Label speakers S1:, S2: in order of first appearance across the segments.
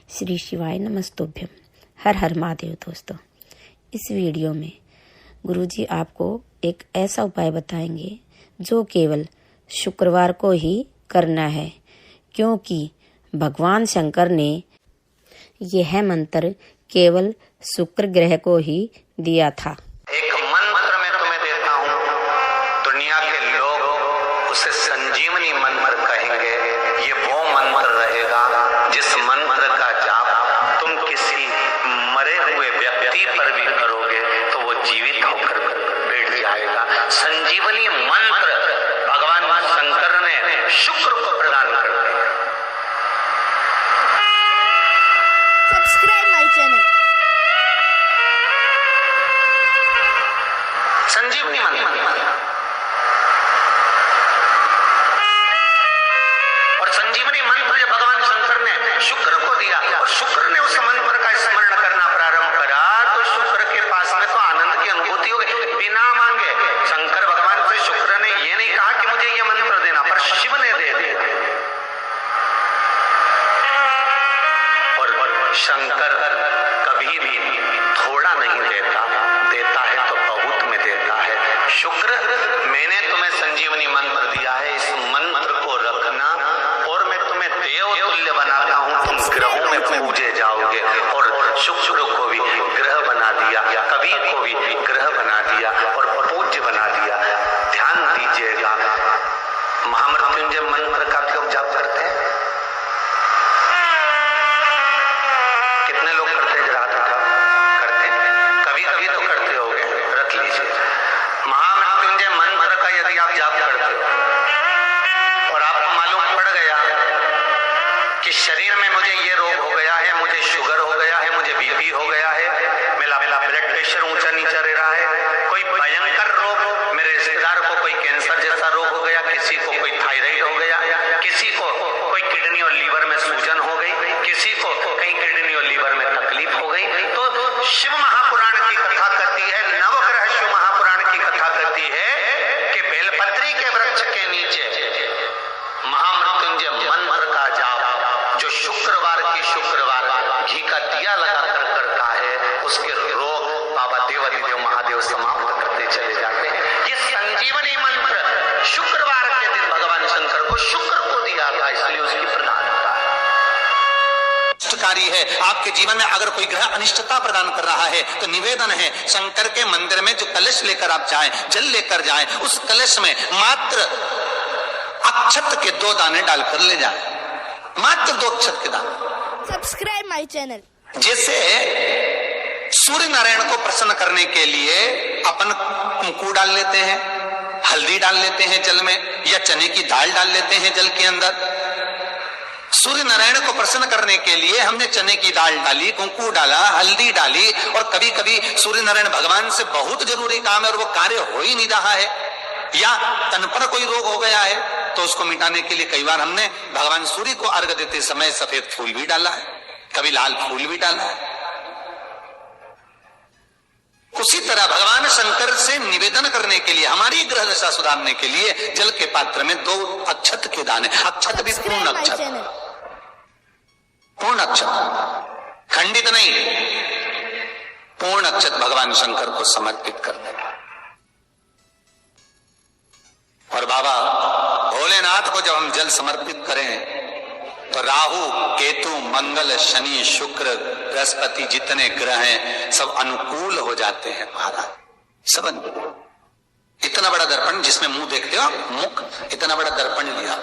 S1: श्री शिवाय नमस्तुभ्यम। हर हर महादेव। दोस्तों, इस वीडियो में गुरुजी आपको एक ऐसा उपाय बताएंगे जो केवल शुक्रवार को ही करना है, क्योंकि भगवान शंकर ने यह मंत्र केवल शुक्र ग्रह को ही दिया था।
S2: एक मंत्र मैं तुम्हें देता हूँ, दुनिया के लोग उसे संजीवनी मंत्र कहेंगे। ये वो मंत्र रहेगा जिस मंत्र का जाप तुम किसी मरे हुए व्यक्ति पर भी करोगे तो वो जीवित होकर बैठ जाएगा। संजीवनी मंत्र भगवान शंकर ने शुक्र को प्रदान कर दिया।
S3: Subscribe my channel.
S2: संजीवनी मंत्र और संजीवनी मंत्र जब भगवान शंकर ने शुक्र को दिया और शुक्र ने उस मंत्र का स्मरण करना प्रारंभ करा तो शुक्र के पास में तो आनंद की अनुभूति हो गई बिना मांगे। शंकर भगवान से शुक्र ने ये नहीं कहा कि मुझे ये मंत्र देना, पर शिव ने दे दिया। और शंकर कभी भी थोड़ा नहीं देता, देता है तो बहुत में देता है। शुक्र, मैंने तुम्हें संजीवनी मंत्र दिया है, इस मंत्र को रखना और मैं तुम्हें देव तुल्य बनाता हूँ, तुम ग्रहों में पूजे जाओगे। और शुक्र को भी ग्रह बना दिया, कवि को भी ग्रह बना दिया और पूज्य बना दिया। ध्यान दीजिएगा, महामृत्युंजय मंत्र का क्यों जाप करते हैं? कितने लोग करते हैं? जरा हाथ उठाओ। करते हैं? कभी कभी तो करते होगे, रख लीजिए। महामृत्युंजय मंत्र का यदि आप जाप करते हो और आपको मालूम पड़ गया कि शरीर में मुझे ये रोग हो गया है, मुझे शुगर हो गया है, मुझे बीपी हो गया है, मेरा ब्लड प्रेशर ऊंचा नीचा रह रहा है, कोई भयंकर रोग, मेरे रिश्तेदार को कोई कैंसर जैसा रोग हो गया, किसी को कोई थायराइड हो गया, किसी को कोई किडनी और लीवर में सूजन हो गई, किसी को कहीं किडनी और लीवर में तकलीफ हो गई, तो शिव महापुराण की कथा कहती है, नवग्रह शिव महापुराण की कथा कहती है कि बेलपत्री के वृक्ष के नीचे महामृत्युंजय मंत्र का जाप जो शुक्रवार की शुक्रवार घी का दिया लगाकर करता है, उसके रोग बाबा देवाधिदेव महादेव समाप्त करते चले जाते हैं। ये संजीवनी मंत्र शुक्रवार के दिन भगवान शंकर को शुक्र को दिया था, इसलिए उसकी प्रधानता है।
S4: है आपके जीवन में अगर कोई ग्रह अनिष्टता प्रदान कर रहा है तो निवेदन है, शंकर के मंदिर में जो कलश लेकर आप जाएं, जल लेकर जाएं, उस कलश में मात्र अक्षत के 2 दाने डालकर ले जाएं, मात्र 2 अक्षत के दाने।
S3: Subscribe my channel.
S4: जैसे सूर्य नारायण को प्रसन्न करने के लिए अपन कुंकू डाल लेते हैं, हल्दी डाल लेते हैं जल में, या चने की दाल डाल लेते हैं जल के अंदर। सूर्य नारायण को प्रसन्न करने के लिए हमने चने की दाल डाली, कुंकू डाला, हल्दी डाली, और कभी कभी सूर्य नारायण भगवान से बहुत जरूरी काम है और वो कार्य हो ही नहीं रहा है, या तन पर कोई रोग हो गया है तो उसको मिटाने के लिए कई बार हमने भगवान सूर्य को अर्घ देते समय सफेद फूल भी डाला है, कभी लाल फूल भी डाला है। उसी तरह भगवान शंकर से निवेदन करने के लिए, हमारी ग्रह दशा सुधारने के लिए जल के पात्र में 2 अक्षत के दाने, अक्षत भी पूर्ण अक्षत, पूर्ण अक्षत, खंडित नहीं, पूर्ण अक्षत भगवान शंकर को समर्पित कर देना। और बाबा भोलेनाथ को जब हम जल समर्पित करें तो राहु, केतु, मंगल, शनि, शुक्र, बृहस्पति जितने ग्रह हैं सब अनुकूल हो जाते हैं महाराज, सब अनुकूल। इतना बड़ा दर्पण जिसमें मुंह देखते हो, मुख, इतना बड़ा दर्पण लिया।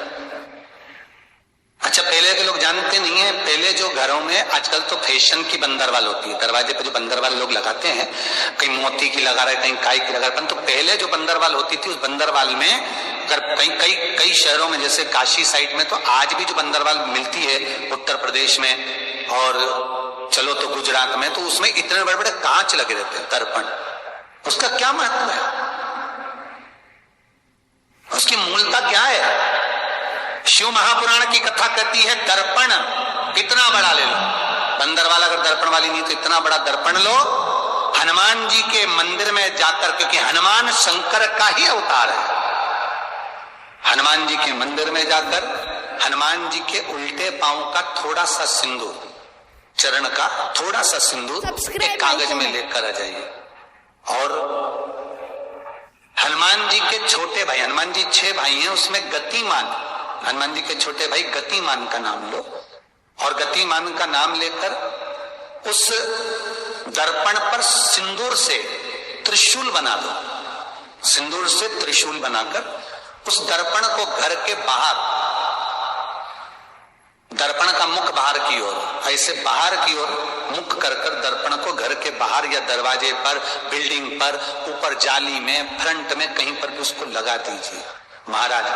S4: अच्छा, पहले के लोग जानते नहीं है, पहले जो घरों में आजकल तो फैशन की बंदरवाल होती है, दरवाजे पर जो बंदरवाल लोग लगाते हैं, कहीं मोती की लगा रहे, कहीं काय की लगा रहे, तो पहले जो बंदरवाल होती थी उस बंदरवाल में अगर कई शहरों में जैसे काशी साइड में तो आज भी जो बंदरवाल मिलती है, उत्तर प्रदेश में और चलो तो गुजरात में, तो उसमें इतने बड़े बड़े कांच लगे रहते हैं, दर्पण। उसका क्या महत्व है? उसकी मूलता क्या है? शिव महापुराण की कथा कहती है दर्पण इतना बड़ा ले लो, बंदर वाला अगर दर्पण वाली नहीं तो इतना बड़ा दर्पण लो, हनुमान जी के मंदिर में जाकर, क्योंकि हनुमान शंकर का ही अवतार है, हनुमान जी के मंदिर में जाकर हनुमान जी के उल्टे पांव का थोड़ा सा सिंदूर चरण का थोड़ा सा सिंदूर एक कागज में लेकर आ जाइए। और हनुमान जी के छोटे भाई, हनुमान जी 6 भाई हैं, उसमें गतिमान, हनुमान जी के छोटे भाई गतिमान का नाम लो और गतिमान का नाम लेकर उस दर्पण पर सिंदूर से त्रिशूल बना दो। सिंदूर से त्रिशूल बनाकर उस दर्पण को घर के बाहर, दर्पण का मुख बाहर की ओर, ऐसे बाहर की ओर मुख कर कर दर्पण को घर के बाहर या दरवाजे पर, बिल्डिंग पर, ऊपर जाली में, फ्रंट में, कहीं पर भी उसको लगा दीजिए। महाराज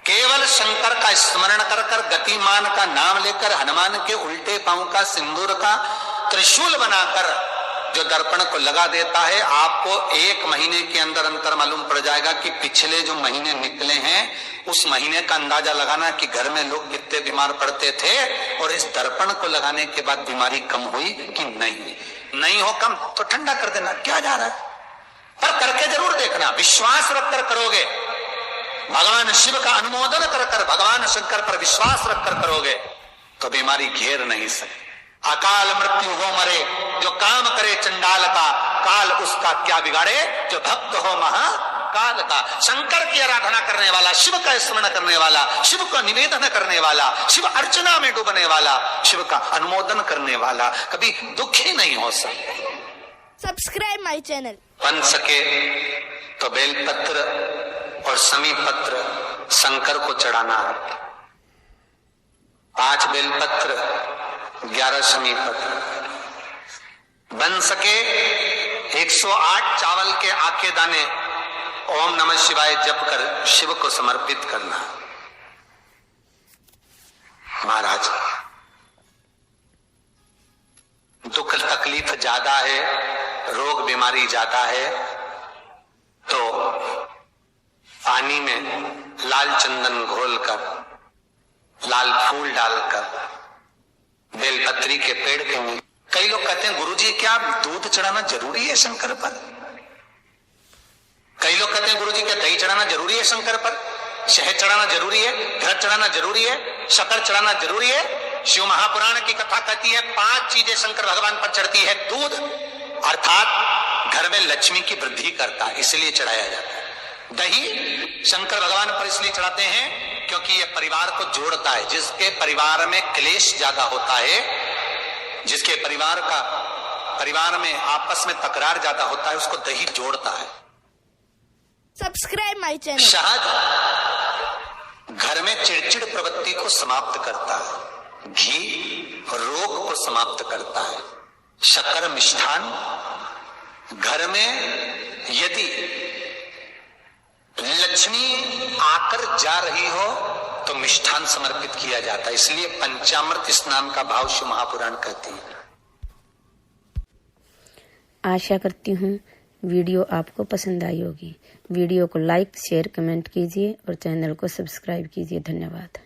S4: केवल शंकर का स्मरण कर कर, गतिमान का नाम लेकर, हनुमान के उल्टे पांव का सिंदूर का त्रिशूल बनाकर जो दर्पण को लगा देता है, आपको 1 महीने के अंदर अंतर मालूम पड़ जाएगा कि पिछले जो महीने निकले हैं उस महीने का अंदाजा लगाना कि घर में लोग कितने बीमार पड़ते थे और इस दर्पण को लगाने के बाद बीमारी कम हुई कि नहीं हो कम तो ठंडा कर देना, क्या जा रहा है, पर करके जरूर देखना। विश्वास रखकर करोगे, भगवान शिव का अनुमोदन कर कर, भगवान शंकर पर विश्वास रखकर करोगे तो बीमारी घेर नहीं सकती। अकाल मृत्यु हो मरे जो काम करे चंडाल का, काल उसका क्या बिगाड़े जो भक्त हो महाकाल का। शंकर की आराधना करने वाला, शिव का स्मरण करने वाला, शिव का निवेदन करने वाला, शिव अर्चना में डूबने वाला, शिव का अनुमोदन करने वाला कभी दुखी नहीं हो सकता।
S3: Subscribe my channel.
S4: बन सके तो बेलपत्र और समी पत्र शंकर को चढ़ाना। 5 बेलपत्र, 11 समी पत्र। बन सके 108 चावल के आखे दाने ओम नमः शिवाय जप कर शिव को समर्पित करना। महाराज दुख तकलीफ ज्यादा है, रोग बीमारी ज्यादा है, तो पानी में लाल चंदन घोलकर, लाल फूल डालकर बेलपत्री के पेड़ के नीचे, कई लोग कहते हैं गुरुजी क्या दूध चढ़ाना जरूरी है शंकर पर? कई लोग कहते हैं गुरुजी क्या दही चढ़ाना जरूरी है शंकर पर? शहद चढ़ाना जरूरी है? घृत चढ़ाना जरूरी है? शक्कर चढ़ाना जरूरी है? शिव महापुराण की कथा कहती है 5 चीजें शंकर भगवान पर चढ़ती है। दूध अर्थात घर में लक्ष्मी की वृद्धि करता है, इसलिए चढ़ाया जाता है। दही शंकर भगवान पर इसलिए चढ़ाते हैं क्योंकि यह परिवार को जोड़ता है। जिसके परिवार में क्लेश ज्यादा होता है, जिसके परिवार में आपस में तकरार ज्यादा होता है, उसको दही जोड़ता है।
S3: Subscribe my channel.
S4: शहद घर में चिड़चिड़ प्रवृत्ति को समाप्त करता है। घी रोग को समाप्त करता है। शक्कर मिष्ठान घर में यदि लक्ष्मी आकर जा रही हो तो मिष्ठान समर्पित किया जाता है, इसलिए पंचामृत स्नान का भाव शिव महापुराण कहती है।
S1: आशा करती हूँ वीडियो आपको पसंद आई होगी। वीडियो को लाइक, शेयर, कमेंट कीजिए और चैनल को सब्सक्राइब कीजिए। धन्यवाद।